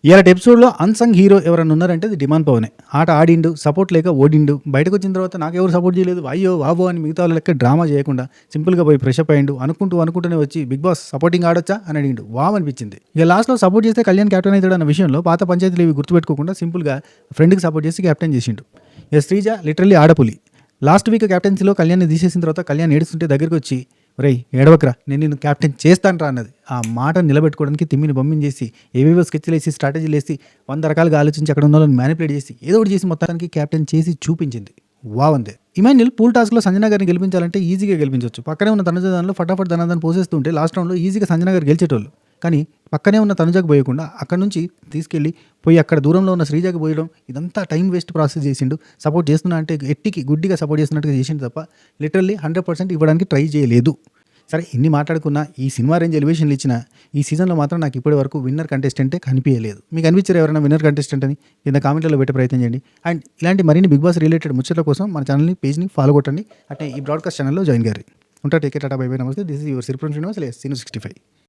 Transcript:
ఇయాలటి ఎపిసోడ్‌లో unsung hero ఎవరైనా ఉన్నారంటే అది డిమాండ్ పవనే. ఆట ఆడిండు, సపోర్ట్ లేక ఓడిండు. బయటకొచ్చిన తర్వాత నాకెవరు సపోర్ట్ చేయలేదు. అయ్యో! వావో! అని మిగతా వాళ్ళ లెక్క డ్రామా చేయకుండా సింపుల్‌గా పోయి ఫ్రెష్ అప్ అయ్యిండు. అనుకుంటూనే వచ్చి బిగ్ బాస్ సపోర్టింగ్ ఆడొచ్చా అని అడిగిండు. వావ్ అనిపించింది. ఇక లాస్ట్‌లో సపోర్ట్ చేస్తే కళ్యాణ్ కెప్టెన్ అవుతాడన్న విషయంలో పాత పంచాయతీలు ఇవి గుర్తుపెట్టుకోకుండా సింపుల్‌గా ఫ్రెండ్‌కి సపోర్ట్ చేసి కెప్టెన్ చేసిండు. ఇక శ్రీజ లిటరల్లీ ఆడపులి. లాస్ట్ వీక్ కెప్టెన్సీలో కళ్యాణ్‌ని తీసేసిన తర్వాత కళ్యాణ్ ఏడుస్తుంటే దగ్గరికి వచ్చి ఒరేయ్ ఏడవకురా నేను నిన్ను క్యాప్టెన్ చేస్తానురా అన్నది. ఆ మాట నిలబెట్టుకోవడానికి తిమ్మిని బొమ్మిని చేసి ఏవేవో స్కెచ్‌లేసి స్ట్రాటజీలేసి 100 రకాలుగా ఆలోచించి అక్కడ ఉన్న వాళ్ళని మ్యానిపులేట్ చేసి ఏదో ఒకటి చేసి మొత్తానికి క్యాప్టెన్ చేసి చూపించింది. వావ్ అంతే. ఇమాన్యుల్ పూల్ టాస్క్‌లో సంజన గారిని గెలిపించాలంటే ఈజీగా గెలిపించొచ్చు. పక్కనే ఉన్న తనుజ దానిలో ఫటాఫట్ ధనాధన్ పోసేస్తుంటే లాస్ట్ రౌండ్‌లో ఈజీగా సంజన గారు గెలిచేటోళ్ళు. కానీ పక్కనే ఉన్న తనుజకు పోయకుండా అక్కడి నుంచి తీసుకెళ్ళి పోయి అక్కడ దూరంలో ఉన్న శ్రీజకి పోయడం ఇదంతా టైం వేస్ట్ ప్రాసెస్ చేసిండు. సపోర్ట్ చేస్తున్నా అంటే ఎట్టికి గుడ్డిగా సపోర్ట్ చేస్తున్నట్టుగా చేసిండు తప్ప లిటరల్లీ 100% ఇవ్వడానికి ట్రై చేయలేదు. సరే ఇన్ని మాట్లాడుకున్నా ఈ సినిమా రేంజ్ ఎలివేషన్లు ఇచ్చిన ఈ సీజన్లో మాత్రం నాకు ఇప్పటి వరకు విన్నర్ కంటెస్టెంటే కనిపించలేదు. మీకు అనిపించారు ఎవరైనా విన్నర్ కంటెస్టెంట్ అని కింద కామెంట్లలో పెట్టే ప్రయత్నం చేయండి. అండ్ ఇలాంటి మరిన్ని బిగ్ బాస్ రిలేటెడ్ ముచ్చట్ల కోసం మన ఛానల్ని పేజ్ని ఫాలో కొట్టండి. అంటే ఈ బ్రాడ్కాస్ట్ ఛానల్లో జాయిన్ గారు ఉంటా. Take care, tata, bye bye, నమస్తే. This is your Siripuram Srinivas, Seenu 65.